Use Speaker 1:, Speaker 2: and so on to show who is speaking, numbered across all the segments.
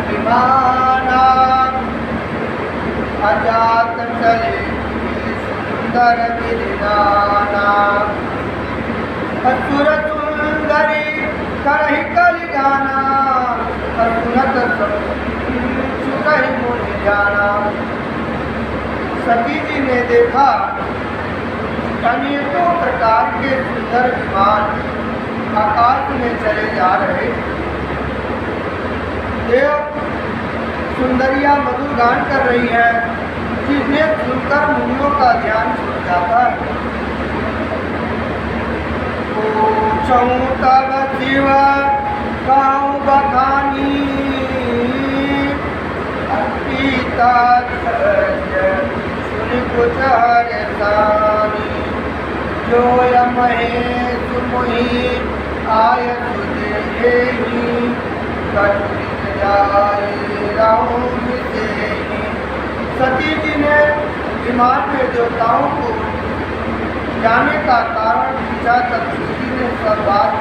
Speaker 1: विमाना अजात चले सुंदर विधाना असुर सुंदरी करहि कलि गाना असुरत सुकहि मुनि जाना। सती जी ने देखा अनेकों प्रकार के सुंदर विमान आकाश में चले जा रहे। देव सुंदरिया मधुर गान कर रही है, जिन्हें सुनकर मुनियों का ध्यान छूट जाता है। पूछूं तब शिव कहूं बखानी पीता सुन कुछ हरसानी जो महेश मुहि आय सुदेही कटुरित जाए राहु विदेही। सती जी ने विमान में देवताओं को जाने का कारण पूछा। तत्सुदी ने सब बात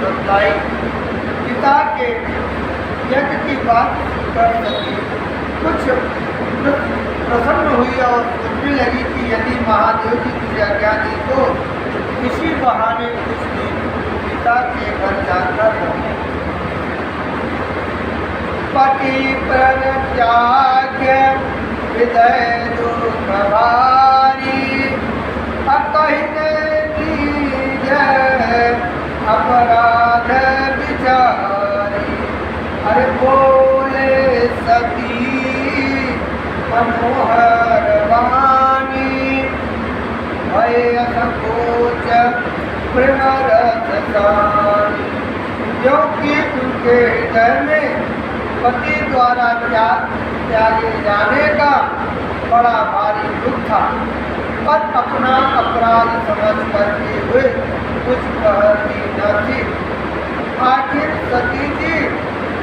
Speaker 1: बतलाई। पिता के यज्ञ की बात कर सकी कुछ प्रसन्न हुई और सोचने लगी कि यदि महादेव जी की आज्ञा दी तो इसी बहाने कुछ दिन पिता के घर जाकर रहे। पति प्रण त्याग हृदय दुख भारी अकहिने नीज अपराध विचारी। अरे बोले सती मनोहर वाणी भय संकोच प्रेम रस सानी। क्योंकि उनके हृदय में पति द्वारा त्यागे जाने का बड़ा भारी दुख था, पर अपना अपराध समझ करते हुए कुछ कहती न थी। आखिर सती जी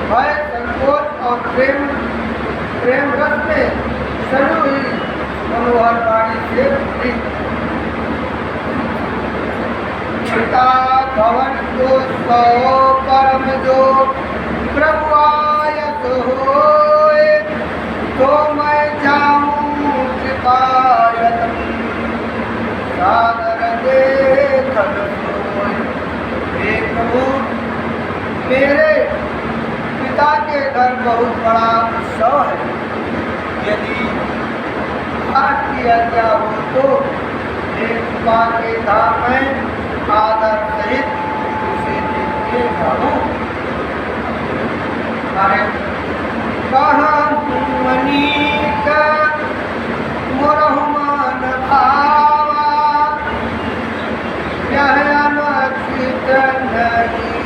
Speaker 1: भय संकोच और प्रेम रस में सड़ी हुई मनोहर वाणी से बोली। पिता भवन को सौ परम जो प्रभु आयत होए तो मैं जाऊं कृपायत सादर देखन सोए। हे प्रभु, मेरे पिता के घर बहुत बड़ा उत्सव है, यदि आपकी आज्ञा हो तो एक कृपा के धाम में आदर सहित उसे देखने जाऊं। अरे कहाँ मनीक मोरहु मन भावा यह अनचित नहीं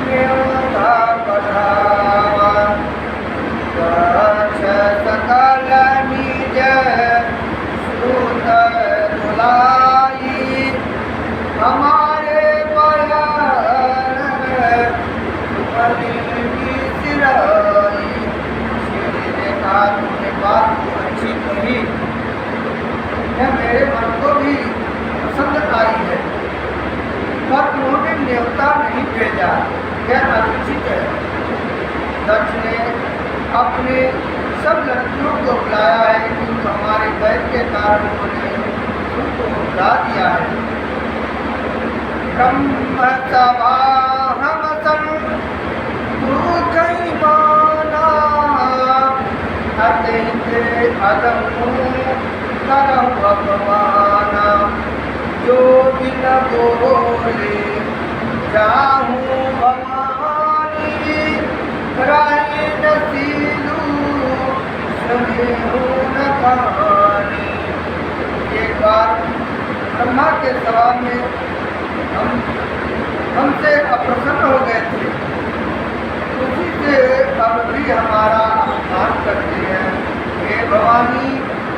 Speaker 1: मेरा बढ़ावा। सकल निज सुत दुलाई हमारे तुमने बात अच्छी कही, यह मेरे मन को भी पसंद आई है, पर उन्होंने न्योता नहीं भेजा, यह अनुचित है। दक्ष ने अपने सब लड़कियों को बुलाया है, किंतु हमारे बैर के कारण उन्होंने उनको बुला दिया है। ब्रह्म सभा हम सन माना अतिथे अदमु करहु भगवाना। जो बिन बोले जाहूँ भवानी राई न सीलू सुनेहु न कहानी। एक बार ब्रह्मा के सभा में हमसे अप्रसन्न हो गए थे, उसी से अब भी हमारा अपमान करते हैं। हे भवानी,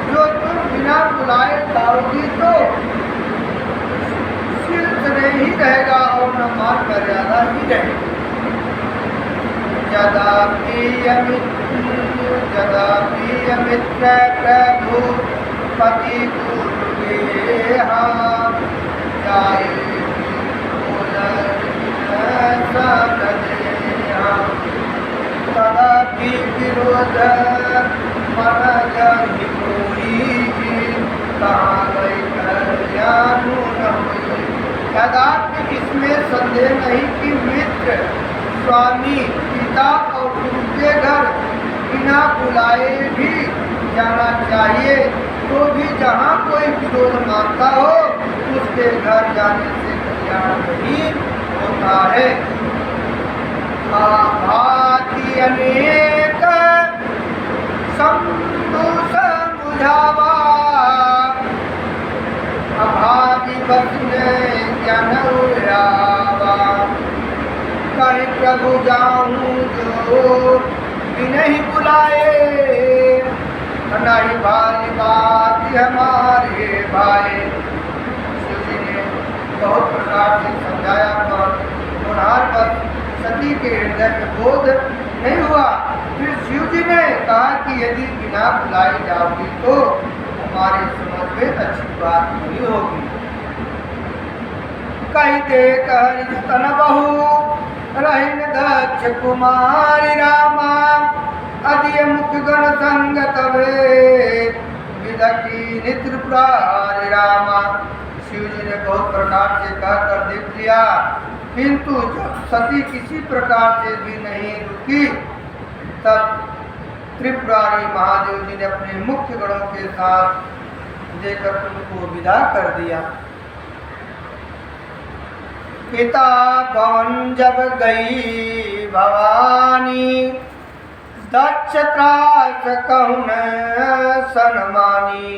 Speaker 1: जो तुम बिना बुलाए लाओगी तो सिलसिले ही रहेगा और न मान मर्यादा ही रहेगी। जदा प्रिय मित्र प्रभु पति गुरुदेहा जाए तदा भी विरोध मन जाहि कोई, कहाँ गए कल्याण न होई। यदार्थ इसमें संदेह नहीं कि मित्र, स्वामी, पिता और गुरु के घर बिना बुलाए भी जाना चाहिए। तो भी जहाँ कोई विरोध मानता हो उसके घर जाने से कल्याण नहीं होता है। भांति अनेक संतु समझावा, अभागी बसने ज्ञान उड़ावा। कहीं प्रभु जाऊं जो नहीं बुलाए, नहीं भाली बात हमारे भाई। शिव जी ने बहुत प्रकार से समझाया पर उन्हार पर सती के हृदय में बोध नहीं हुआ। फिर शिव जी ने कहा कि यदि बिना बुलाए जाओगी तो हमारे समझ में अच्छी बात नहीं होगी। कही देख हरिस्तन बहू रहीन दक्ष कुमारी रामा, अधिय मुख गण संगत वे विदकी नित्रिपुरारी रामा। शिव जी ने बहुत प्रकार से कहकर देख लिया, किंतु जब सती किसी प्रकार से भी नहीं रुकी तब त्रिपुरारी महादेव जी ने अपने मुख्य गणों के साथ देकर उनको विदा कर दिया। पिता भवन जब गई भवानी, दक्ष त्रास कहुन सनमानी।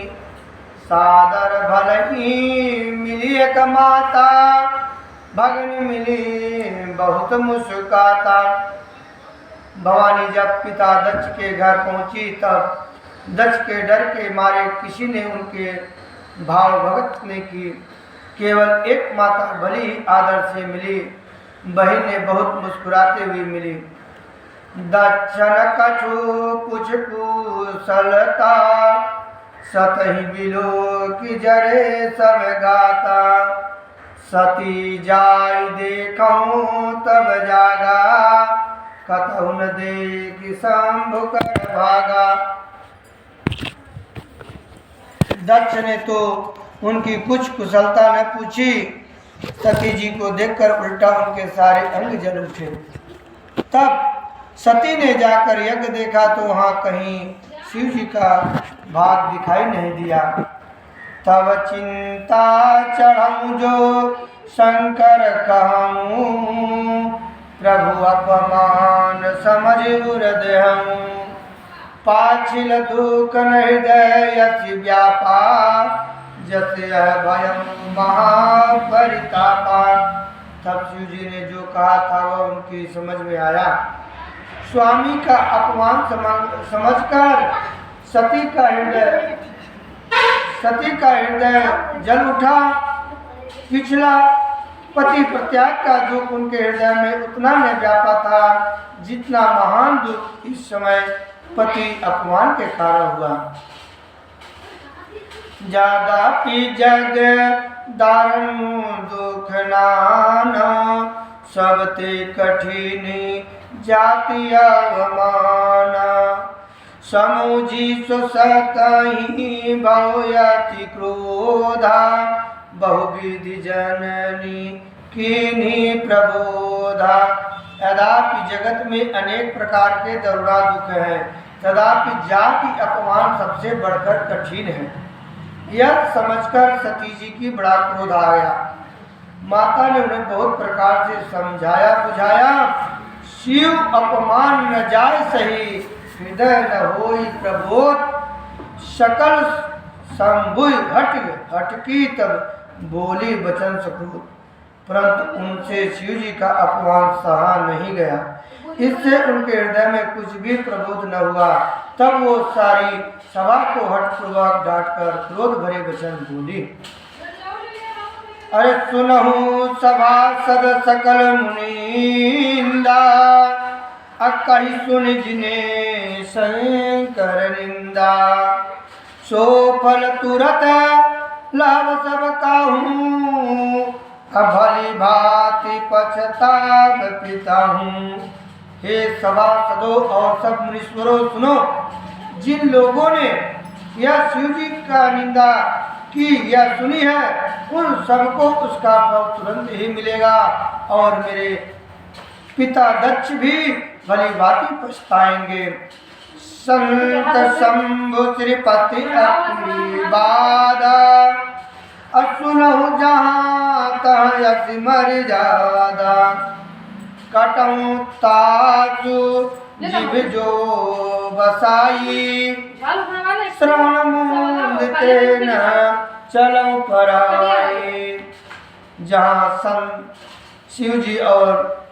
Speaker 1: सादर भल ही मिली एक माता, भगन मिली बहुत मुस्काता। भवानी जब पिता दक्ष के घर पहुंची तब दक्ष के डर के मारे किसी ने उनके भाव भगत ने की। केवल एक माता भली ही आदर से मिली, बहन ने बहुत मुस्कुराते हुए मिली। दक्षन कछु कुछ कुशलता, सतही बिलो की जरे सब गाता। सती जाय देखूं तब जागा, कतहु न देख शंभु कर भागा। दक्ष ने तो उनकी कुछ कुशलता न पूछी, सती जी को देखकर उल्टा उनके सारे अंग जल उठे। तब सती ने जाकर यज्ञ देखा तो वहाँ कहीं शिव जी का भाग दिखाई नहीं दिया। तब चिंता चढ़ाऊं जो शंकर कहूँ, प्रभु अपमान समझ हृदय। पाछिल दुख हृदय यति व्यापा, जस यह भयं महापरितापा। तब शिव जी ने जो कहा था वह उनकी समझ में आया। स्वामी का अपमान समझकर सती का हृदय जल उठा। पिछला पति प्रत्याग का दुख उनके हृदय में उतना न व्यापा था जितना महान दुख इस समय पति अपमान के कारण हुआ। ज्यादा पी जग दारुण दुख नाना, सबते कठिनी जाति अवमाना। समुझी सुसतहि भवयति क्रोधा, बहुविधि जननी कीन्ही प्रबोधा। यद्यपि जगत में अनेक प्रकार के दरुणा दुख है, तथापि जाति अपमान सबसे बढ़कर कठिन है। यह समझकर सती जी की बड़ा क्रोध आ गया। माता ने उन्हें बहुत प्रकार से समझाया बुझाया। शिव अपमान न जाय सही, हृदय न होई प्रबोध। सकल संभुय हटकी तब बोली वचन सकृत, परंतु उनसे शिव जी का अपमान सहा नहीं गया। इससे उनके हृदय में कुछ भी प्रबोध न हुआ। तब वो सारी सभा को हठपूर्वक डांटकर क्रोध भरे वचन बोली। अरे सुनहु सभासद सकल मुनिंदा, अकहि सुन जिने शंकर निंदा। सो फल तुरत लाभ सब काहूँ, भली भांति पछताव पिता हूँ। हे सभासदों और सब मुनीश्वरों सुनो, जिन लोगों ने यह शिव जी का निंदा की या सुनी है, उन सबको उसका फल तुरंत ही मिलेगा और मेरे पिता दक्ष भी भली भांति पछताएंगे। संत शंभु श्रीपति अपनी बाधा, असुनहु जहाँ तह यस मर्यादा, कटहु तासु जीव जो बसाई, श्रवण मुंद न चलऊ पराई। जहाँ संत शिव जी और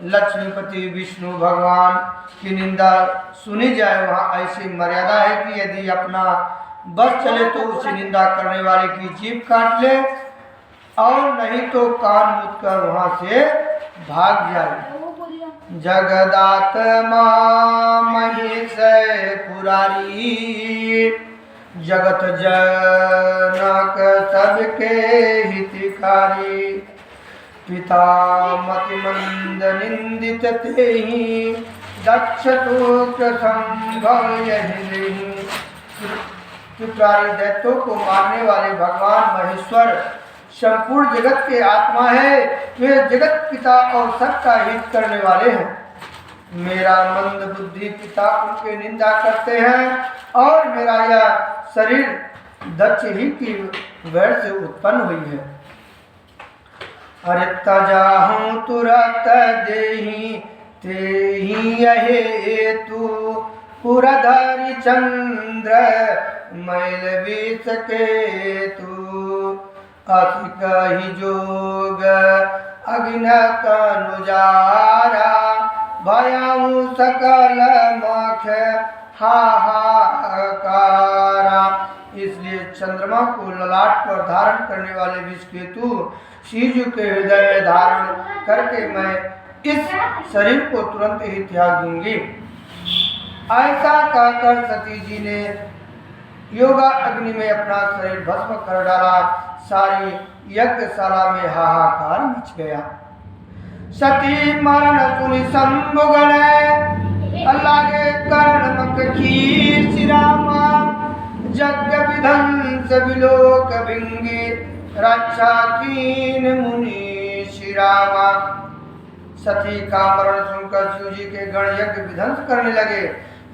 Speaker 1: लक्ष्मीपति विष्णु भगवान की निंदा सुनी जाए, वहाँ ऐसी मर्यादा है कि यदि अपना बस चले तो उसी निंदा करने वाले की जीभ काट ले और नहीं तो कान मुद कर वहाँ से भाग जाए। जगदात्मा महेश पुरारी, जगत जनक सबके हितकारी, पिता मति मंद निंदित तेहि, दक्ष सूत्र संभव यही। त्रिपुरारी दैत्यों को मारने वाले भगवान महेश्वर संपूर्ण जगत के आत्मा है। वे जगत पिता और सबका हित करने वाले हैं। मेरा मंद बुद्धि पिता उनके निंदा करते हैं और मेरा यह शरीर दक्ष ही की वैर से उत्पन्न हुई है। अरे तजाहूं तुरत देही तेहि यहे तू, पुरधरि चंद्र मैल बीस के तू, असिक ही जोग अग्नत अनुजारा, भयाऊ सकल मख हाहाकारा। इसलिए चंद्रमा को ललाट पर धारण करने वाले विषकेतु शिव के हृदय में धारण करके मैं इस शरीर को तुरंत ही त्याग दूंगी। ऐसा कहकर सती जी ने योगा अग्नि में अपना शरीर भस्म कर डाला। सारी यज्ञशाला में हाहाकार मच गया। सती मरण सुनि शंभु गणे, अल्लाह के कर्ण मक खीर श्रीरामा, यज्ञ विध्वंस विलोक भिंगी, रक्षा कीन मुनि श्रीरामा। सती का मरण सुनकर शिव जी के गण यज्ञ विध्वंस करने लगे।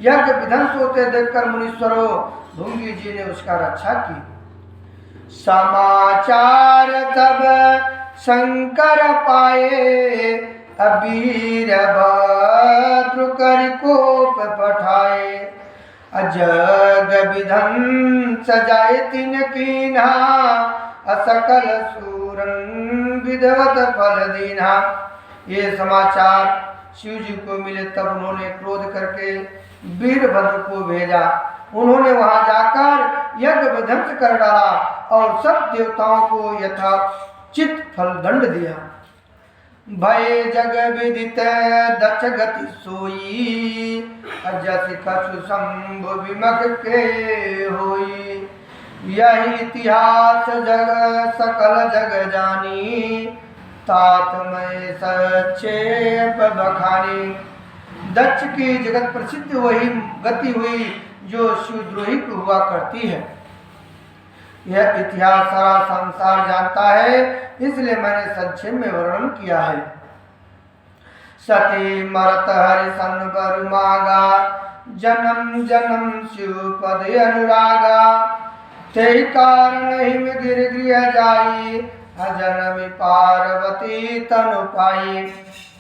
Speaker 1: यज्ञ विध्वंस होते देखकर मुनीश्वरों भृंगी जी ने उसका रक्षा की। समाचार तब शंकर पाए, अबीर भद्र कर कोप पठाए, अजग विध्वंस जाए तिन कीन्हा, असकल सूरन विधवत फल दीन्हा। ये समाचार शिव जी को मिले तब उन्होंने क्रोध करके वीरभद्र को भेजा। उन्होंने वहां जाकर यज्ञ विध्वंस कर डाला और सब देवताओं को यथाचित फल दंड दिया। भय जग विदित दक्ष गति सोई, जस कछु शंभु विमख के होई। यही इतिहास जग सकल जग जानी, तात में सक्षेप बखानी। दक्ष की जगत प्रसिद्ध वही गति हुई जो शिवद्रोही को हुआ करती है। यह इतिहास सारा संसार जानता है, इसलिए मैंने संक्षेप में वर्णन किया है। सती मरत हरि सन बर मागा, जन्म जन्म शिव पद अनुरागा। ते कारण हिम गिर गृह जाई, अजनमी पार्वती तनु पाई।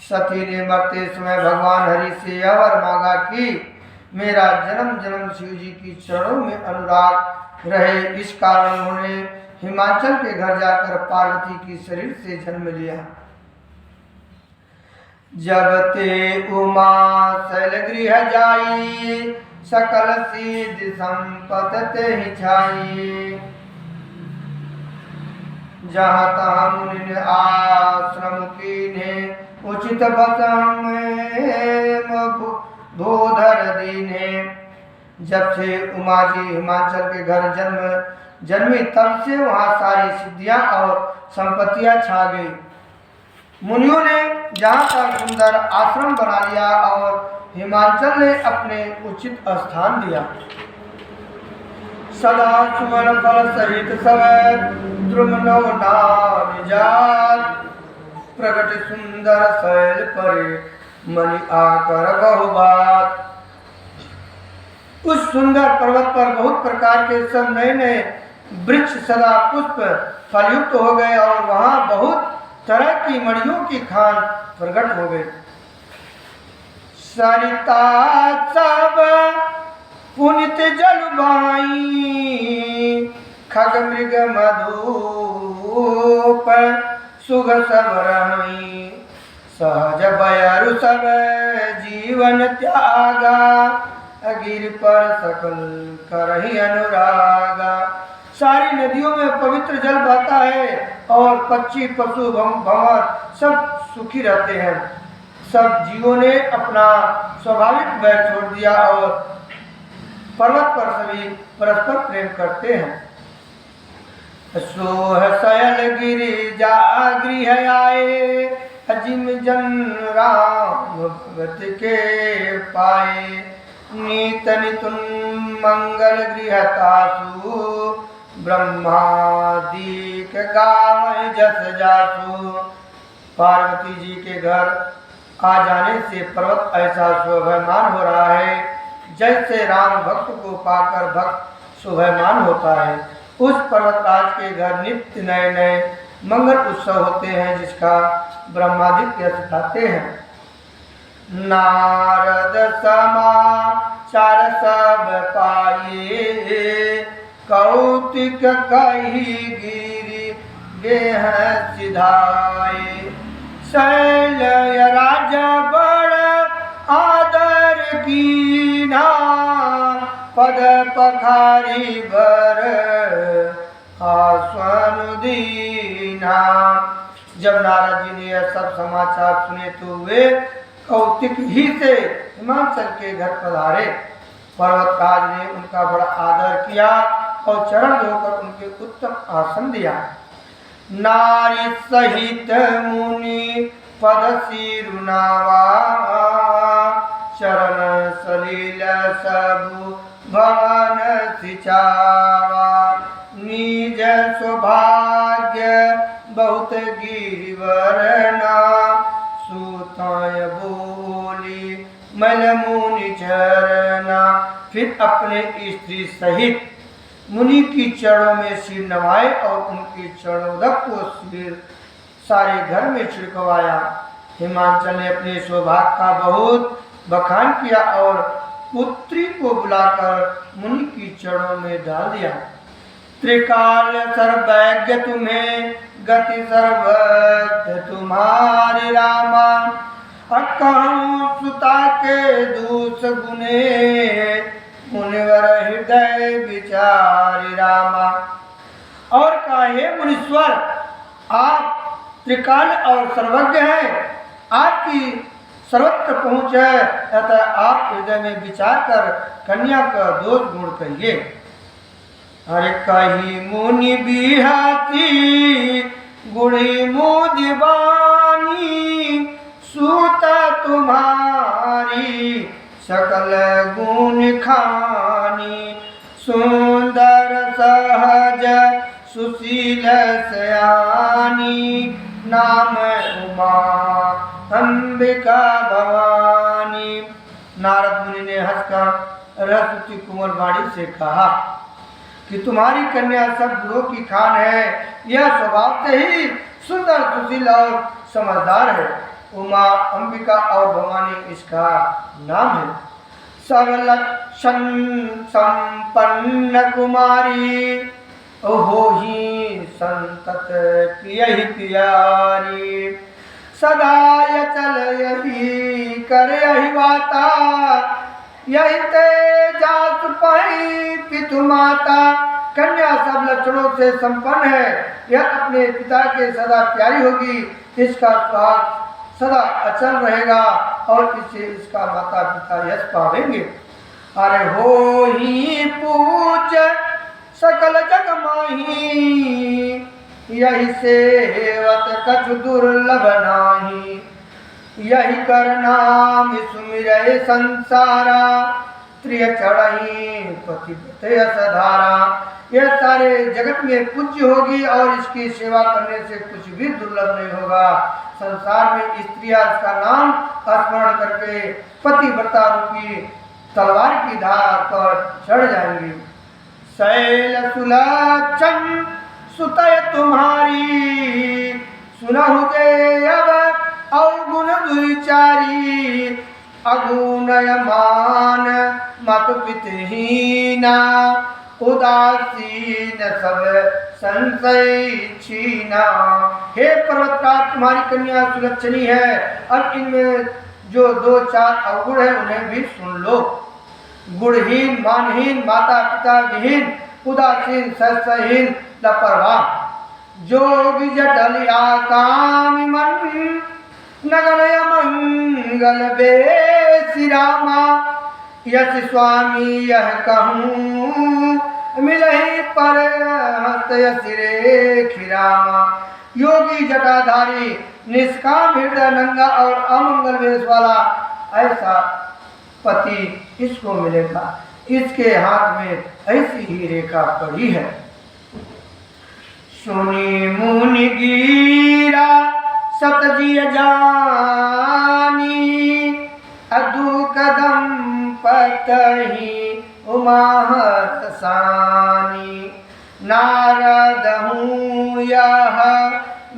Speaker 1: सती ने मरते समय भगवान हरि से यह वर मांगा कि मेरा जन्म जन्म शिव जी की चरणों में अनुराग रहे। इस कारण उन्होंने हिमाचल के घर जाकर पार्वती की शरीर से जन्म लिया। जब ते उमा शैल गृह जाई, सकल सिद्धि संपत ते ही छाई। जहाँ तहाँ मुनि आश्रम कीन्हे, उचित बसम भूधर दीन्हे। जब से उमा जी हिमाचल के घर जन्मी तब से वहाँ सारी सिद्धियां और संपत्तियां छा गई। मुनियों ने जहाँ का सुंदर आश्रम बना लिया और हिमाचल ने अपने उचित स्थान दिया। सदा सुमन फल सहित सब द्रुमनो नाविजात प्रगट सुंदर शैल परे मणि आकर बहुबात। उस सुंदर पर्वत पर बहुत प्रकार के सब नए नए वृक्ष सदा पुष्प फलयुक्त हो गए और वहां बहुत तरह की मणियों की खान प्रकट हो गई। सरिता सब पुनित जलवाई खग मृग मधुप सुग सब रही सहज बयरु सब जीवन त्यागा गिर पर सकल करही अनुरागा। सारी नदियों में पवित्र जल बहता है और पक्षी पशु भंवर सब सुखी रहते हैं। सब जीवों ने अपना स्वाभाविक बैर छोड़ दिया और पर्वत पर सभी परस्पर प्रेम करते हैं। सोह सयल गिरि जा गृह आए अजिम जन राम भगत के पाए नीत नितुन मंगल गृह तासु ब्रह्मादिक गावै जस जासु। पार्वती जी के घर आ जाने से पर्वत ऐसा शोभायमान हो रहा है जैसे राम भक्त को पाकर भक्त शोभायमान होता है। उस पर्वतराज के घर नित्य नए नए मंगल उत्सव होते हैं जिसका ब्रह्मादित्य सिखाते हैं। नारद समाचार सब पाए कौतिक कही गिरि गेह सिधाए शैल राजा बड़ आदर कीना पद पखारी बर आस्वन दीना। जब नारद जी ने यह सब समाचार सुने तो वे कौतिक ही से हिमाचल के घर पधारे। पर्वतराज ने उनका बड़ा आदर किया और चरण धोकर उनके उत्तम आसन दिया। नारी सहित मुनि पद सिरुनावा चरण सलील सबु भवन सिचावा निज सौभाग्य बहुत गिरिवरना सुताय बोली मल मुनि चरना। फिर अपने स्त्री सहित मुनि की चरणों में सिर नवाए और उनके चरणोदक को सिर सारे घर में छिड़कवाया। हिमाचल ने अपने सौभाग्य का बहुत बखान किया और पुत्री को बुलाकर मुनि की चरणों में डाल दिया। त्रिकाल सर्वज्ञ तुम्हें गति सर्वज्ञ तुम्हारी रामा अकहूँ सुता के दूस गुने मुनिवर हृदय विचारी रामा। और कहे मुनीश्वर आप त्रिकाल और सर्वज्ञ हैं, आपकी सर्वत्र पहुँच है, अतः आप हृदय में विचार कर कन्या का दोष गुण कहिए। अरे कही मुनि बिहाती गुणी मुदिवानी सूता तुम्हारी सकल गुण खानी सुंदर सहज सुशील सयानी नाम उमा अंबिका भवानी। नारद मुनि ने हंसकर रसवती कुंवर वाणी से कहा कि तुम्हारी कन्या सब गुणों की खान है, यह स्वभाव से ही सुंदर सुशील और समझदार है। उमा अंबिका और भवानी इसका नाम है। सब लक्षण संपन्न कुमारी ओहो ही संतत पियहि प्यारी सदा चल यही कर यही वाता यही तेजास पाई पितु माता। कन्या सब लक्षणों से संपन्न है, यह अपने पिता के सदा प्यारी होगी, इसका सुहाग सदा अचल रहेगा और इससे इसका माता पिता यश पावेंगे। अरे हो ही पूज सकल जग माही यही सेवत कछु दुर्लभ नाही यही कर नाम सुमिरय संसारा, त्रिय चढ़ही पति धारा। यह सारे जगत में पूज्य होगी और इसकी सेवा करने से कुछ भी दुर्लभ नहीं होगा। संसार में स्त्रियां इसका नाम स्मरण करके पतिव्रता रूपी तलवार की धार पर चढ़ जाएंगी। शैल सुलक्षण सुतय तुम्हारी, सुनहु जे अब अवगुण दुचारी। अगुणय मान मत पितहीना, उदासीन सब संशय छीना। हे पर्वतराज, तुम्हारी कन्या सुलक्षणी है। अब इनमें जो 2-4 अवगुण है उन्हें भी सुन लो। गुणहीन, मानहीन, माता पिता विहीन, उदासीन, संशयहीन, लापरवाह, जोगी जटल आकामी मन, नगनय मंगल बेसी रामा। यश स्वामी यह कहूँ, मिलहि पर हस्त सिरे खिरामा। योगी जटाधारी, निष्काम हृदय, नंगा और अमंगल वेश वाला ऐसा पति इसको मिलेगा। इसके हाथ में ऐसी ही रेखा पड़ी है। सुनी मुनि गिरा सतजिय जानी, अदु कदम पतहि उमा हसानी। नारद हूँ यह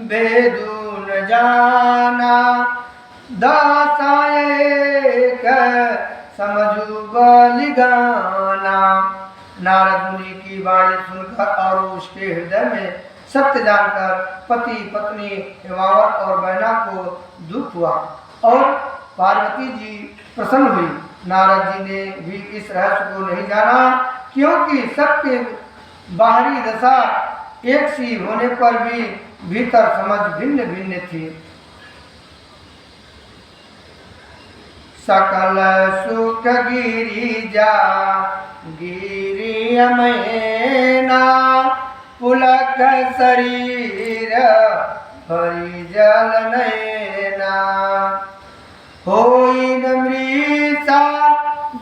Speaker 1: भेदु न जाना, दासाए समझू बलिगाना। नारद मुनि की वाणी सुनकर और उसके हृदय में सत्य जानकर पति पत्नी हिमावत और बहना को दुख हुआ और पार्वती जी प्रसन्न हुई। नारद जी ने भी इस रहस्य को नहीं जाना, क्योंकि सबके बाहरी दशा एक सी होने पर भी भीतर समझ भिन्न भिन्न थी। सकल सुख गिरिजा गिरिय मैना, पुलक शरीर हरि जल नैना। होई न मृषा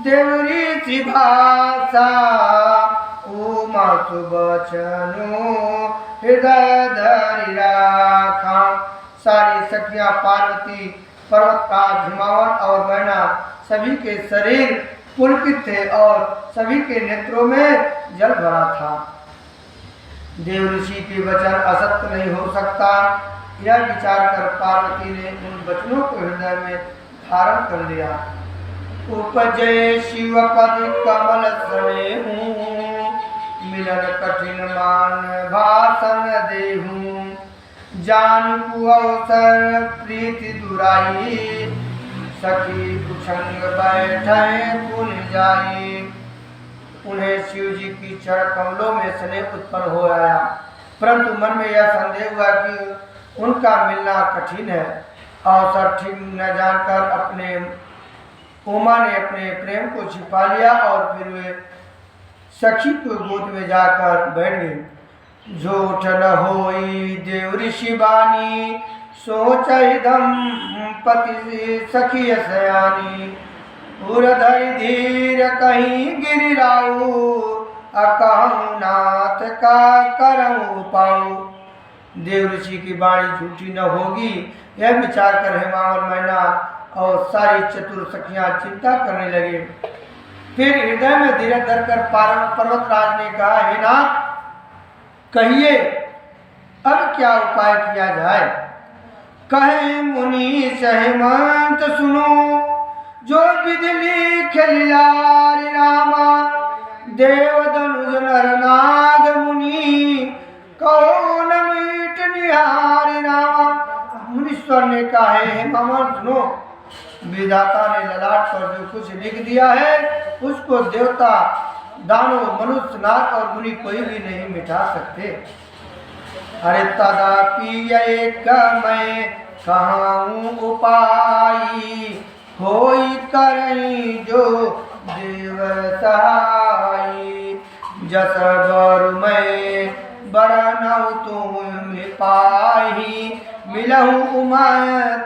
Speaker 1: देवऋषि भाषा, उमा सुबचनु हृदय धरि राखा। सारी सखियां पार्वती, पर्वतराज, हिमावत और बहना सभी के शरीर पुलकित थे और सभी के नेत्रों में जल भरा था। देव ऋषि के वचन असत्य नहीं हो सकता, यह विचार कर पार्वती ने उन वचनों को हृदय में धारण कर लिया। उपजय शिव पद कमल स्नेहु, मिलन कठिन मान भाषण देहूं। जानकु अवसर प्रीति दुराई, सखी कुछंग बैठे पुन जाई। उन्हें शिव जी की चरण कमलों में स्नेह उत्पन्न हो आया, परंतु मन में यह संदेह हुआ कि उनका मिलना कठिन है। अवसर ठीक न जानकर अपने उमा ने अपने प्रेम को छिपा लिया और फिर वे सखी को गोद में जाकर बैठ गई। झूठ न होई देव ऋषि बानी, सोच पति सखी सयानी। उरधरि धीर कहीं गिरिराऊ, अकहु नाथ का करऊं पाऊ। देव ऋषि की वाणी झूठी न होगी, यह विचार कर हेमावत, मैना और सारी चतुर सखियां चिंता करने लगे। फिर हृदय में धीरज धरकर पर्वतराज ने कहा, हे नाथ, कहिए अब क्या उपाय किया जाए। कहे मुनि हेमंत सुनो, जो विधि लिख लीलारि रामा। देव धनुज नर नाग मुनि, कौन मीट निहारि रामा। मुनीश्वर ने कहा, हे हेमंत सुनो, विधाता ने ललाट पर जो कुछ लिख दिया है उसको देवता, दानव, मनुष्य, नाग और मुनि कोई भी नहीं मिटा सकते। अरे तदापि एक मैं कहूँ उपाई, होई करई जो देव सहाई। जस बर मैं बरनऊ तुम पाही, मिलहु उमा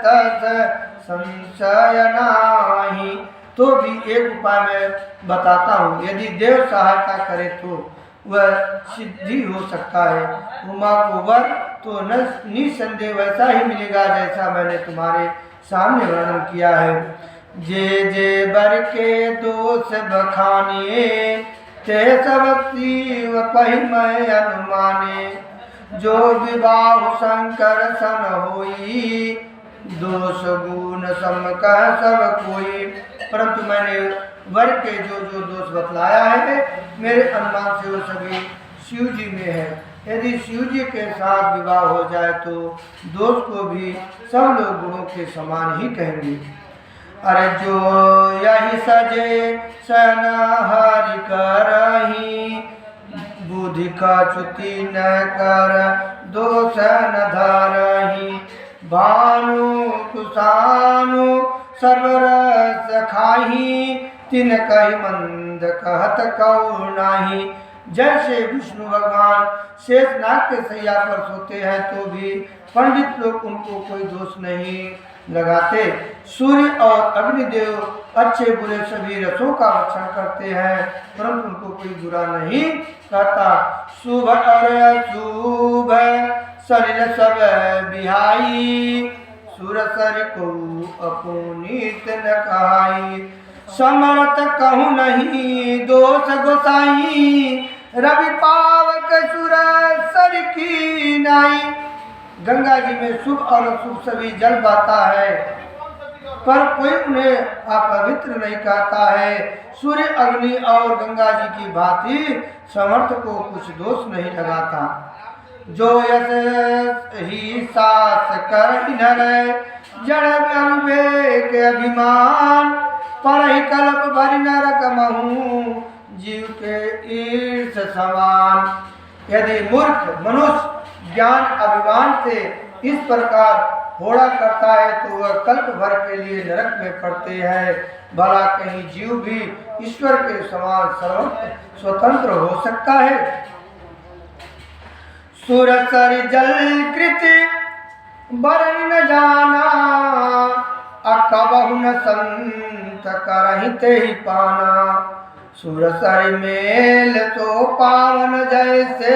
Speaker 1: तस संशय नाही। तो भी एक उपाय मैं बताता हूँ, यदि देव सहायता करे तो वह सिद्धि हो सकता है। उमा को वर तो निसंदेह वैसा ही मिलेगा जैसा मैंने तुम्हारे सामने वर्णन किया है। जे जे बर के दोष बखानिए ते सब शिव कहि मैं अनुमाने। जो विवाह शंकर सन होई दोष गुण सम कह सब कोई। परंतु मैंने वर के जो जो दोष बतलाया है मेरे अनुमान से वो सभी शिव जी में है। यदि शिव जी के साथ विवाह हो जाए तो दोष को भी सब लोग गुणों के समान ही कहेंगे। अरे जो यही सजे सन हरि करही बुद्धि का च्युति न कर दोष न धरही। भानु कुसानु सर्वरस खाही तिन कही मंद कहत कौ नाही। जैसे विष्णु भगवान शेषनाग के सैया पर सोते हैं तो भी पंडित लोग उनको कोई दोष नहीं लगाते। सूर्य और अग्निदेव अच्छे बुरे सभी रसों का रक्षण करते हैं परंतु उनको कोई बुरा नहीं कहता। शुभ और अशुभ शरीर सब बिहाई सुरसर को अपुनीत न कहाई। समर्थ कहूँ नहीं दोष गोसाई रवि पावक सुरसर की नाई। गंगा जी में शुभ और अशुभ सभी जल बहता है पर कोई उन्हें अपवित्र नहीं कहता है। सूर्य अग्नि और गंगा जी की भांति समर्थ को कुछ दोष नहीं लगाता। जो यश ही सास कर नर जड़ विवेक अभिमान पर ही कल्प भरि नरक महू जीव के ईर्ष समान। यदि मूर्ख मनुष्य ज्ञान अभिमान से इस प्रकार होड़ा करता है तो वह कल्प भर के लिए नरक में पड़ते हैं। भला कहीं जीव भी ईश्वर के समान स्वतंत्र हो सकता है। सुरसर जल कृति बरन न जाना अकबहु न संत करहि तेहि पाना। सुरसर मेल तो पावन जैसे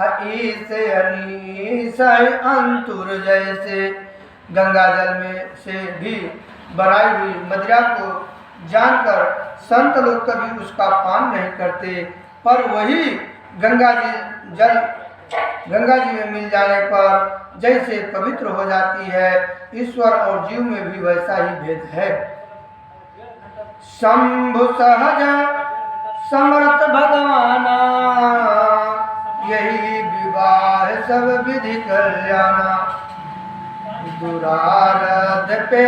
Speaker 1: ईस अनीस अंतुर जैसे। गंगा जल में से भी बनाई हुई मदिरा को जानकर संत लोग कभी उसका पान नहीं करते पर वही गंगा जी में मिल जाने पर जैसे पवित्र हो जाती है। ईश्वर और जीव में भी वैसा ही भेद है। शंभु सहज समर्थ भगवाना यही विवाह सब विधि कल्याणा। दुरारध पे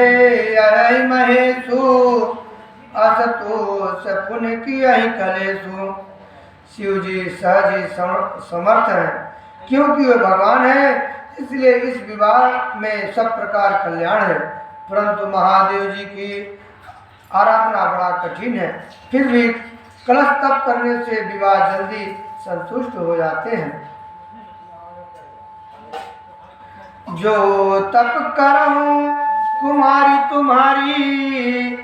Speaker 1: अहि महेशु असतोष पुण्य की अहि कलेशु। शिव जी सहज ही समर्थ है क्योंकि वे भगवान है इसलिए इस विवाह में सब प्रकार कल्याण है। परंतु महादेव जी की आराधना बड़ा कठिन है फिर भी कलश तप करने से विवाह जल्दी संतुष्ट हो जाते हैं। जो तप करऊं कुमारी तुम्हारी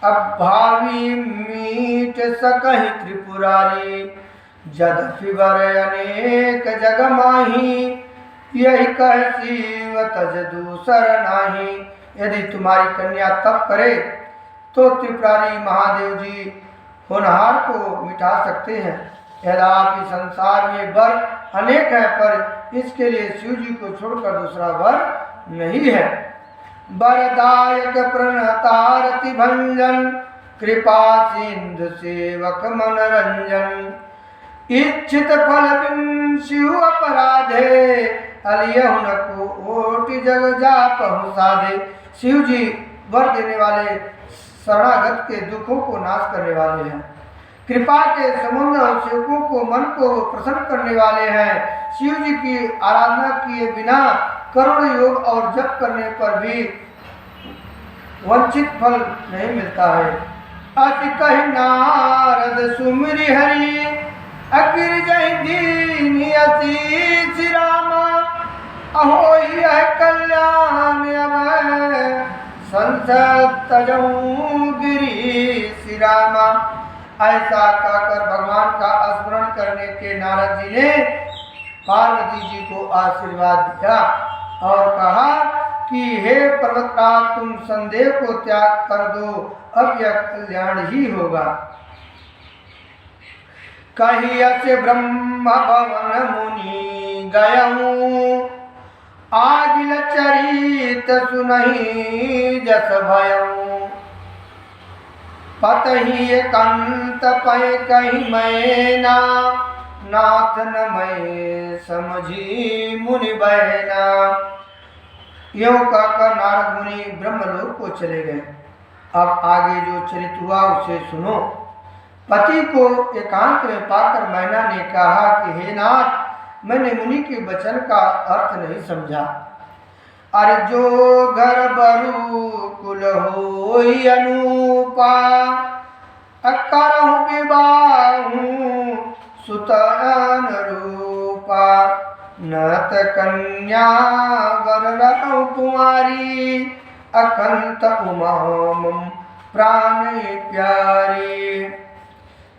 Speaker 1: अब भावी मीट सकहि त्रिपुरारी। जदपि वर अनेक जग माही यही कह शिव तज दूसर नाही। यदि तुम्हारी कन्या तप करे तो त्रिपुरारी महादेव जी होनहार को मिटा सकते हैं। यद्यपि संसार में वर अनेक है पर इसके लिए शिव जी को छोड़कर दूसरा वर नहीं है। वरदायक प्रणतारति भंजन कृपा सिंधु सेवक मनरंजन। इच्छित फल बिन शिव अपराधे अलियहुन को ओटि जग जा पहुँचादे। शिव जी वर देने वाले शरणागत के दुखों को नाश करने वाले हैं। कृपा के समुद्र और सेवकों को मन को प्रसन्न करने वाले हैं। शिव जी की आराधना किए बिना करुण योग और जप करने पर भी वंचित फल नहीं मिलता है। अति कहि नारद सुमिरि हरि अगिर जहि दीन अति रामा। अहो यह कल्याण अब संसतजौ गिरी श्री रामा। ऐसा कहकर भगवान का स्मरण करने के नारद जी ने पार्वती जी को आशीर्वाद दिया और कहा कि हे पर्वतराज, तुम संदेह को त्याग कर दो, अब यह कल्याण ही होगा। कहियस ब्रह्म भवन मुनि गयऊँ, आगिल चरित सुनहि जस भयऊँ। पतहि कंत पै कहि मैना, नाथ न मैं समझी मुनि बहना। यों कहकर नारद मुनि ब्रह्मलोक को चले गए। अब आगे जो चरित्र हुआ उसे सुनो। पति को एकांत में पाकर मैना ने कहा कि हे नाथ, मैंने मुनि के वचन का अर्थ नहीं समझा। अरे जो घर बरु कुल होई अनूपा, करहु विवाहु सुत अनुरूपा। नत कन्या वर रहु कुमारी, अखंत उमा मम प्राण प्यारी।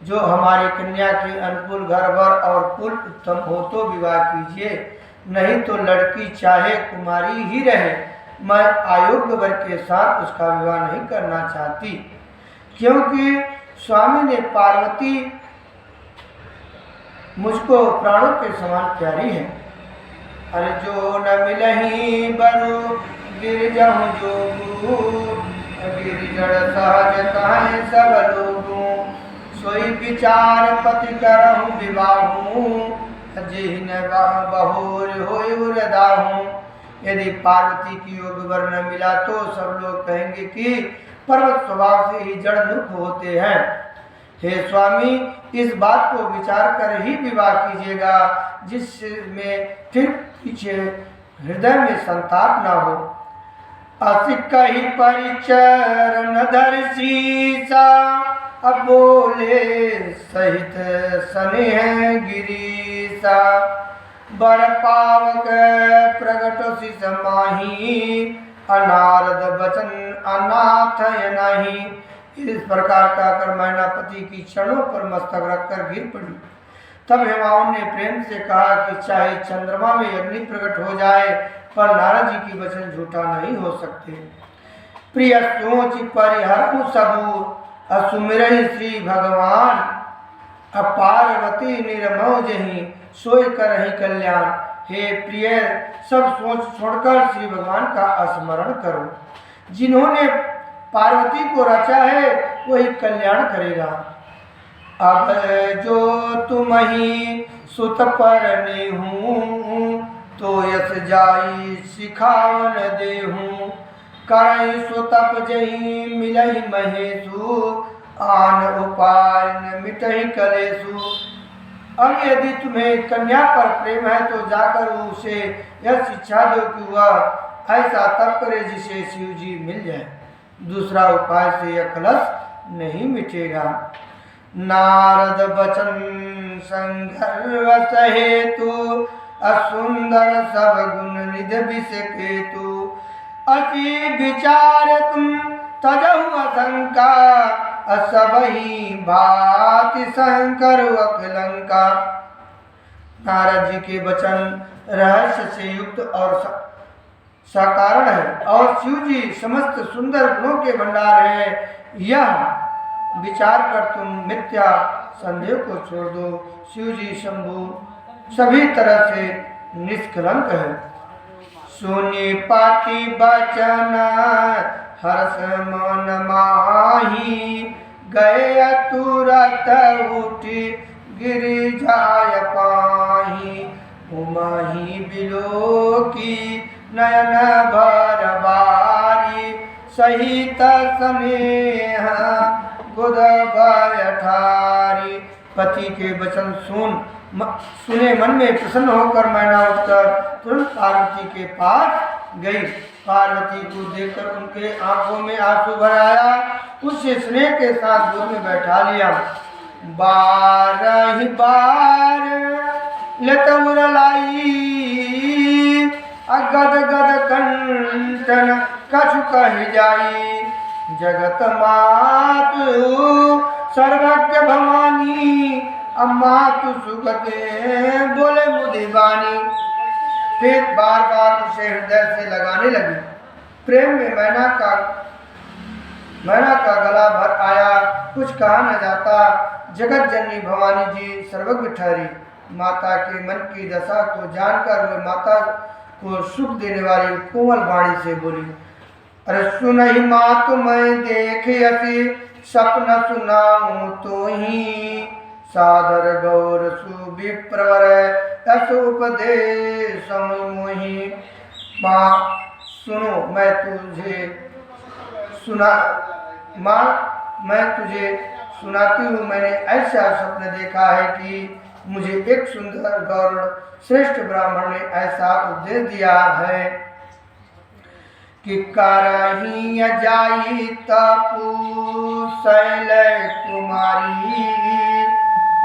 Speaker 1: जो हमारी कन्या के अनुकूल घर वर और कुल उत्तम हो तो विवाह कीजिए, नहीं तो लड़की चाहे कुमारी ही रहे, मैं अयोग्य वर के साथ उसका विवाह नहीं करना चाहती, क्योंकि स्वामी ने पार्वती मुझको प्राणों के समान प्यारी है। अरे जो न मिलही बरु गिरजहु जोगु, गिरिजड़ सहज कहें सब लोगु। सोई विचार पति करहु विवाहु, जिन बहुर होय उरदाहु। यदि पार्वती की योग वर न मिला तो सब लोग कहेंगे कि पर्वत स्वभाव से ही जड़ मूर्ख होते हैं। हे स्वामी, इस बात को विचार कर ही विवाह कीजिएगा, जिसमें फिर पीछे हृदय में संताप न हो। असिक ही परिचरण धर सीसा, अब बोले सहित स्नेह गिरीसा। बर पावक प्रगट शिष माही, अनारद बचन अनाथ नहीं। इस प्रकार कहकर मैना पति की चरणों पर मस्तक रखकर गिर पड़ी। तब हेमाउन ने प्रेम से कहा कि चाहे चंद्रमा में अग्नि प्रकट हो जाए, पर नारद जी की वचन झूठा नहीं हो सकते। प्रिय सोच परिहरहु सबू, असुमिरहि श्री भगवान। अपार्वती निर्मोह जही, सोई करहि कल्याण। हे प्रिय, सब सोच छोड़कर श्री भगवान का स्मरण करो। जिन्होंने पार्वती को रचा है वही कल्याण करेगा। अब जो तुम ही सुत पर नेहूँ, तो यस जाई सिखावन देहूँ। करई सुतप जही मिलहि महेशु, आन उपाय न मिटहि कलेशु। अब यदि तुम्हें कन्या पर प्रेम है तो जाकर उसे यह शिक्षा दो कि वह ऐसा तप करे जिसे शिव जी मिल जाए। दूसरा उपाय से यह कलश नहीं मिटेगा। नारद बचन संघर्ष हेतु, असुंदर सब गुण निध विष केतु। अति विचार तुम तजहु असंका, असबही भाति शंकर अकलंका। नारद जी के वचन रहस्य से युक्त और साकारण है, और शिव जी समस्त सुंदर गुणों के भंडार है। यह विचार कर तुम मिथ्या संदेह को छोड़ दो। शिव जी शंभु सभी तरह से निष्कलंक है। सुनि पाति बचन हर्ष मन माही, गए तुरत उठी गिरिजाय पाही। उमाही बिलोकी नयन भर बारी, सहित स्नेह गुद ठारी। पति के वचन सुने मन में प्रसन्न होकर मैना उठकर तुरंत पार्वती के पास गई। पार्वती को देखकर उनके आंखों में आंसू भर आया। उससे स्नेह के साथ गोद में बैठा लिया। बार ही बार लतमुर लाई, गद गद कंठन कछु कही जाई जगत मातु सर्वज्ञ भवानी अम्मा तु सुगते बोले मुदिबानी। फिर बार बार उसे हृदय से लगाने लगी। प्रेम में मैना का गला भर आया, कुछ कहा न जाता। जगत जननी भवानी जी सर्वज्ञ ठहरी। माता के मन की दशा को जानकर वे माता को सुख देने वाली कोमल वाणी से बोली, अरे सुनहि मात मैं देखे असी सपन सुनाऊं तो ही सादर गौर सुविप्रवर यस उपदेश मोहि। माँ सुनो, मैं तुझे सुनाती हूँ। मैंने ऐसा स्वप्न देखा है कि मुझे एक सुंदर गौर श्रेष्ठ ब्राह्मण ने ऐसा उपदेश दिया है कि करही जाई तपु शैल कुमारी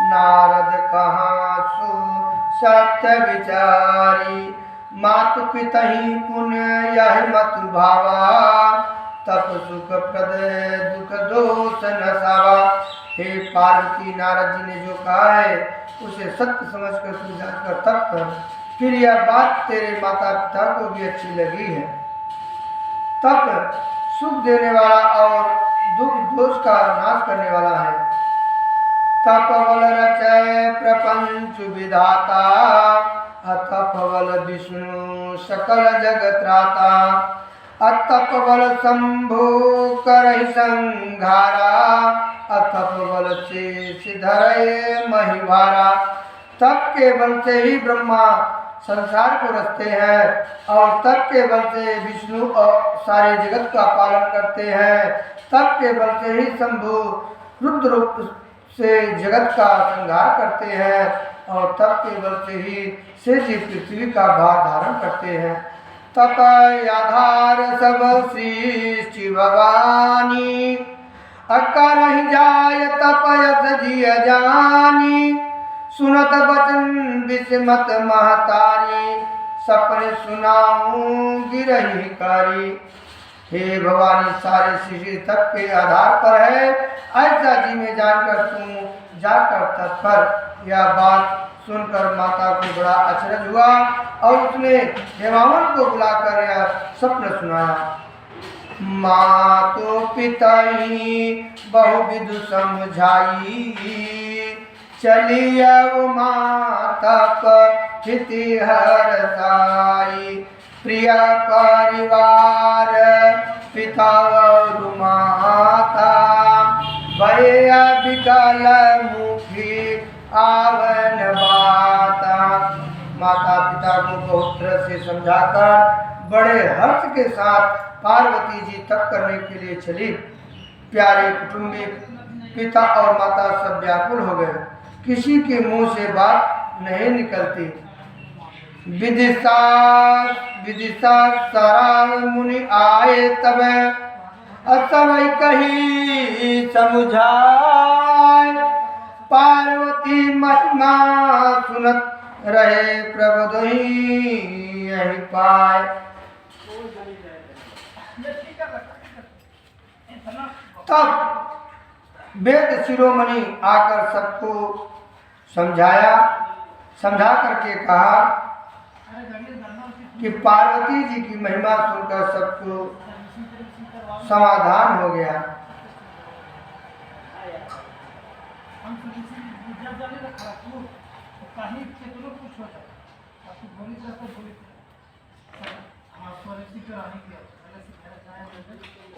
Speaker 1: नारद कहाँ सु सत्य विचारी। मातु पितहि पुण्य यह मत भावा तप सुख प्रद दुख दोष न सावा। हे पार्वती, नारद जी ने जो कहा है उसे सत्य समझकर तू जानकर तप कर। फिर यह बात तेरे माता पिता को भी अच्छी लगी है। तप सुख देने वाला और दुख दोष का नाश करने वाला है। तप बल रचय प्रपंच विधाता अतप बल विष्णु सकल जगत त्राता। अतप बल शंभु करहि संघारा अतप बल से धरे महिवारा। तप के बल से ही ब्रह्मा संसार को रचते हैं और तप के बल से विष्णु और सारे जगत का पालन करते हैं। तप के बल से ही शंभु रुद्र रूप से जगत का संहार करते हैं और तप के बल से ही शेष पृथ्वी का भार धारण करते हैं। तप आधार सब सृष्टि भवानी अकर जाय तपयस जिय जानी। सुनत बचन विस्मत महतारी सपने सुनाऊं गिरही कारी। हे भवानी, सारे सृष्टि तप के आधार पर है ऐसा जी में जानकर तू जाकर तप कर। यह बात सुनकर माता को बड़ा अचरज हुआ और उसने हेमावन को बुलाकर यह स्वप्न सुनाया। मातो पिताई बहुविध समझाई चलिए माता हिति हरसाई। प्रिय परिवार पिता और माता भैया विकल मुखी आवन बाता। माता पिता को बहुत तरह से समझाकर बड़े हर्ष के साथ पार्वती जी तप करने के लिए चली। प्यारे कुटुंबी पिता और माता सब व्याकुल हो गए। किसी के मुंह से बात नहीं निकलती। विदिशा सारा मुनि आए तब असमय कही समझाए। पार्वती महिमा सुनत रहे प्रभु यही पाए। तब वेद शिरोमणि आकर सबको समझा करके कहा कि पार्वती जी की महिमा सुनकर सबको समाधान हो गया।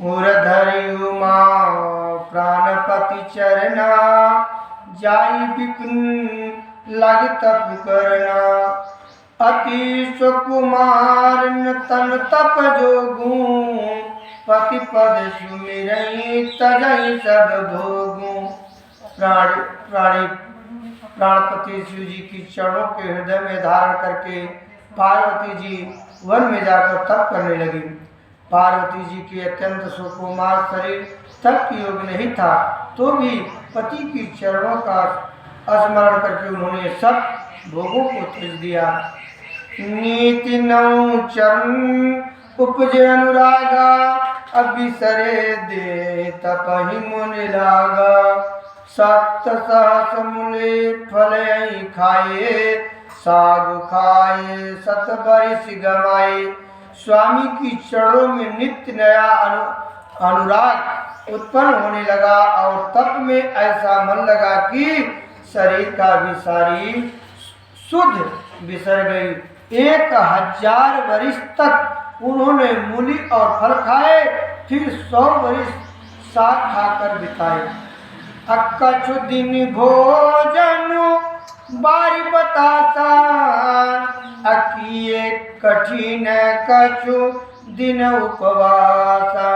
Speaker 1: उरधरि उमा प्राणपति चरना जाई विपिन लग तप करना। अति सुकुमार तन तप जोगू पति पद सुमिरई तजई सब भोगू। प्राणपति शिव जी की चरणों के हृदय में धारण करके पार्वती जी वन में जाकर तप करने लगी। पार्वती जी के अत्यंत सुकुमार शरीर तप की योग नहीं था, तो भी पति की चरणों का स्मरण करके उन्होंने सब भोगों को त्यज दिया। नीति नौ चरण उपजे अनुरागा अबिसरे दे तपहि मुनि लागा। सप्त सहस मूले फल खाए साग खाए सत बरिस गवाए। स्वामी की चरणों में नित्य नया अनुराग उत्पन्न होने लगा और तप में ऐसा मन लगा कि शरीर का भी सारी शुद्ध बिसर गई। 1000 वर्ष तक उन्होंने मूली और फल खाए, फिर 100 वर्ष साग खाकर बिताए। कछु दिन भोजन बारी बतासा अकिए कठिन कछु दिन उपवासा।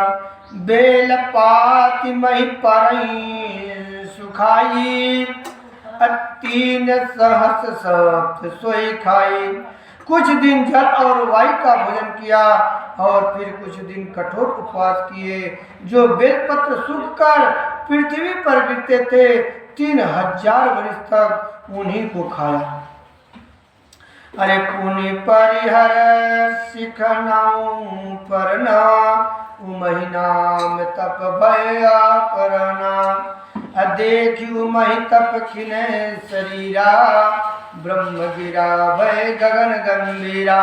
Speaker 1: बेल पाति मही परई सुखाई 3 सहस सप्त सोई खाई। कुछ दिन जल और वायु का भोजन किया और फिर कुछ दिन कठोर उपवास किए जो बेलपत्र सूखकर पृथ्वी पर गिरते थे। 3000 वर्ष तक उन्हीं को खाया। अरे पुनि परिहर सिखनाऊं परना उमहि नाम तप भया परना। देखियो मही तप खिने शरीरा ब्रह्म गिरा भय गगन गंभीरा।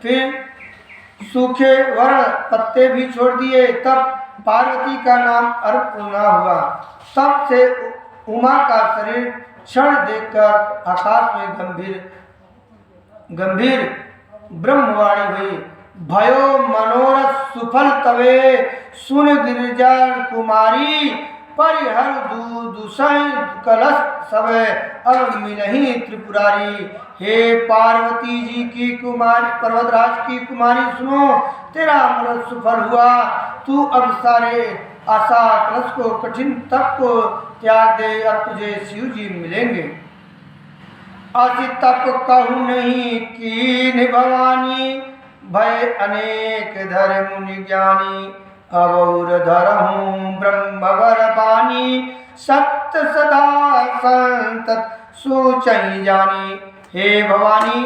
Speaker 1: फिर सूखे वर्ण पत्ते भी छोड़ दिए। तब पार्वती का नाम अर्पणा हुआ। तब से उमा का शरीर क्षण देखकर आकाश में गंभीर ब्रह्मवाणी हुई। भयो मनोरथ सुफल तवे सुन गिरिजा कुमारी। परिहर दुसै कलश सबे अब मिलही त्रिपुरारी। हे पार्वती जी की कुमारी, पर्वतराज की कुमारी सुनो, तेरा मनोरथ सुफल हुआ। तू अब सारे आशा कलश को कठिन तप को त्याग दे, अब तुझे शिव जी मिलेंगे। अति तप कहूँ नहीं कीन भवानी भय अनेक धर मुनि ज्ञानी। अवौर धरहूँ ब्रह्मवर बानी सत्य सदा संतत सोचहि जानी। हे भवानी,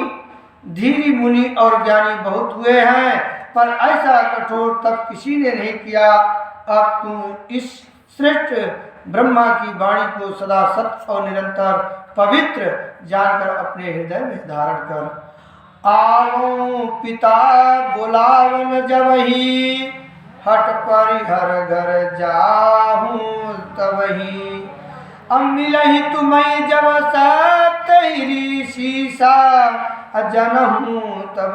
Speaker 1: धीरी मुनि और ज्ञानी बहुत हुए हैं पर ऐसा कठोर तप किसी ने नहीं किया। अब तू इस श्रेष्ठ ब्रह्मा की वाणी को सदा सत्य और निरंतर पवित्र जानकर अपने हृदय में धारण कर। आओ पिता बुलावन जबहि हट परिहर घर जाहूं तबहि। अब मिलहि तुम्हें जब सतहिरी शीसा जनहूं तब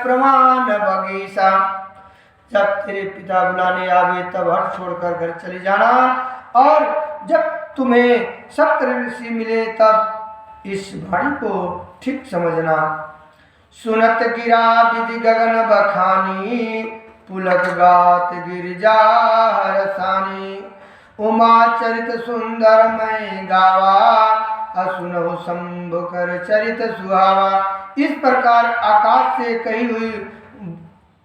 Speaker 1: प्रमाण बगीसा। जब तेरे पिता बुलाने आवे तब हट छोड़कर घर चले जाना और जब तुम्हें सप्त ऋषि मिले तब इस वाणी को ठीक समझना। सुनत गिरा विधि गगन बखानी पुलक गात गिरिजा हरसानी। उमा चरित सुंदर मैं गावा असुनहु शंभु कर चरित सुहावा। इस प्रकार आकाश से कही हुई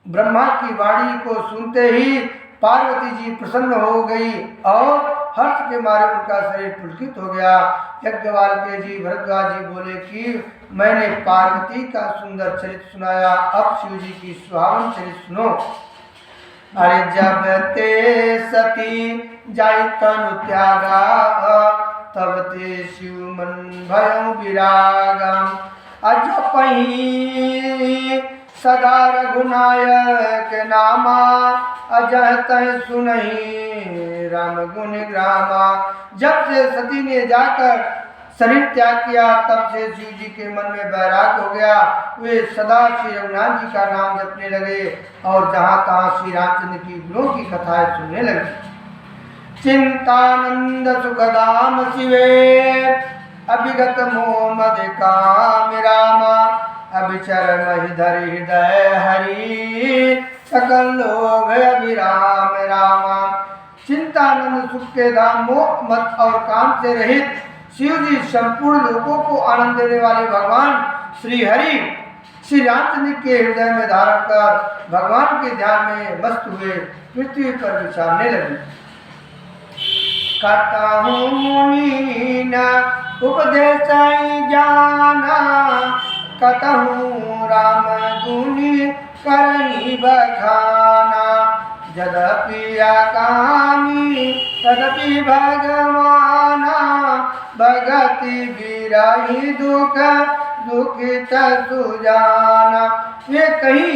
Speaker 1: ब्रह्मा की वाणी को सुनते ही पार्वती जी प्रसन्न हो गई और हर्ष के मारे उनका शरीर पुलकित हो गया। यज्ञवाल के जी भरद्वाज जी बोले कि मैंने पार्वती का सुंदर चरित्र सुनाया, अब शिव जी की सुहावन चरित्र सुनो। अरे जब ते सती जाई तनु त्यागा तब ते शिव मन भयं विरागा। अजपहि सदा रघुनायक नामा अजह तह सुनहि राम गुण ग्रामा। जब से सती ने जाकर शरीर त्याग किया तब से शिव जी के मन में वैराग हो गया। वे सदा श्री रघुनाथ जी का नाम जपने लगे और जहाँ तहाँ श्री रामचंद्र की गुणों की कथाएं सुनने लगे। चिंतानंद सुखदाम शिवे अभिगत मोह मद काम रामा। अभिचर महिधर हृदय हरि सकल लोग अभिराम रामा। चिंतानंद सुख के धाम मोह मत और काम से रहित शिव जी संपूर्ण लोगों को आनंद देने वाले भगवान श्री हरि श्री रामचंद्र के हृदय में धारण कर भगवान के ध्यान में मस्त हुए पृथ्वी पर विचारने लगे। कतहु मुनि न उपदेश जाना कतहु राम गुनि करनी बखाना। यद्यपि आकामी तदपि भगवाना, भगति बिरही दुख दुखित सुजाना। वे कहीं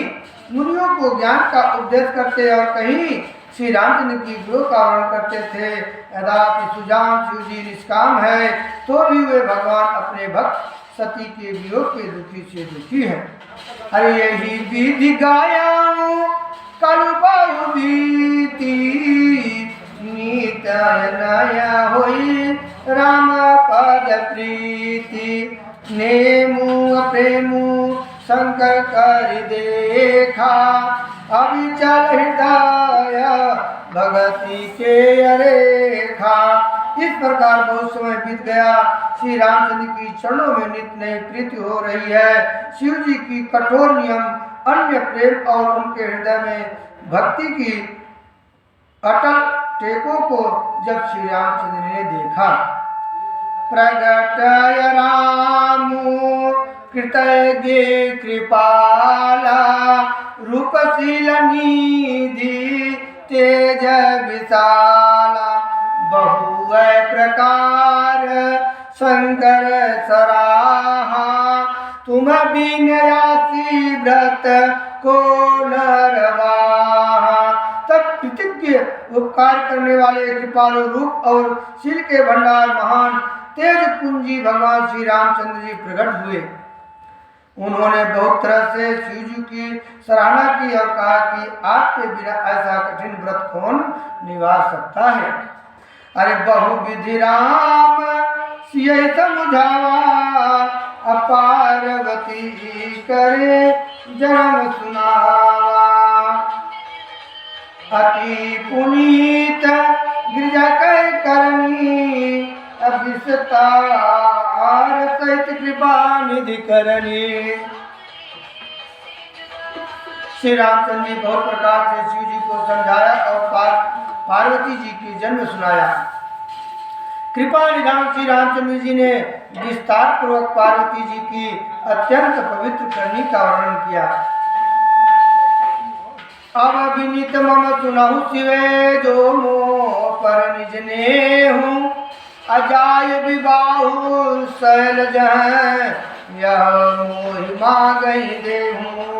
Speaker 1: मुनियों को ज्ञान का उपदेश करते और कहीं श्री रामचंद्र की वियोग का वर्णन करते थे। यद्यपि सुजान शिव जी निष्काम है, तो भी वे भगवान अपने भक्त सती के वियोग के दुखी से दुखी है। अरे यही विधि गाया कल बहु बीती, नीत नया होई राम पद प्रीति। नेमु प्रेमु शंकर कर देखा, अविचल हृदय भगति के अरेखा। इस प्रकार बहुत समय बीत गया। श्री रामचंद्र की चरणों में नित्य नई प्रीति हो रही है। शिव जी की कठोर नियम, अन्य प्रेम और उनके हृदय में भक्ति की अटल टेकों को जब श्री रामचंद्र ने देखा। प्रगटय रामु कृतज्ञ कृपाला, रूपशील निधि तेज विशाला। बहु प्रकार शंकर सराहा, तुम विनयासी व्रत को नरवाहा। तब कृतज्ञ उपकार करने वाले कृपालु रूप और शील के भंडार महान तेज कुंजी भगवान श्री रामचंद्र जी प्रकट हुए। उन्होंने बहुत तरह से शिव जी की सराहना की और कहा कि आपके बिना ऐसा कठिन व्रत कौन निभा सकता है। अरे बहु विधि राम सिय समझावा, अपार्वती करे जन्म सुनावा। अति पुनीत गिरजा कह करनी, अभिषतार सहित कृपा निधि करनी। श्री रामचंद्र जी बहुत प्रकार से शिव जी को समझाया और पार्वती जी की जन्म सुनाया। कृपा निधान श्री रामचंद्र जी ने विस्तार पूर्वक पार्वती जी की अत्यंत पवित्र करनी का वर्णन किया। अब विनीत मम सुनहु शिवे, जो मोह पर निज ने हूँ। अजाय विबाहु शैल जह, यह मोहि मांगहि देहूँ।